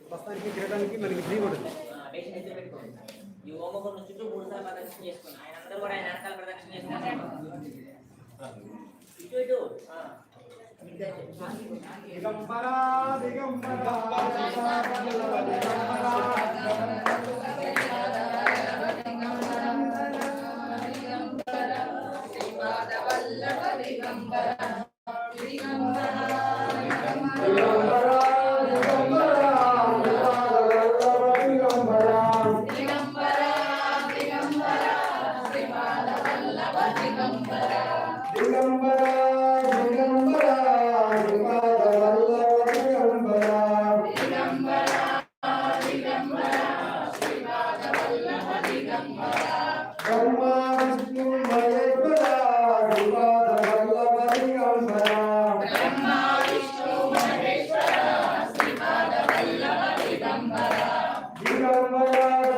ప్రస్తుతానికి చేయడానికి మనకి ఫ్రీ కూడా ఉంది. ఈ హోమగుండం చుట్టూ 3 సార్లు ప్రదక్షిణ చేసుకోండి. ఆయన అందరూ కూడా ఆయన వెనకాల ప్రదక్షిణ చేస్తారు. ఇటు ఇటు దిగంబరా దిగంబరా దిగంబరా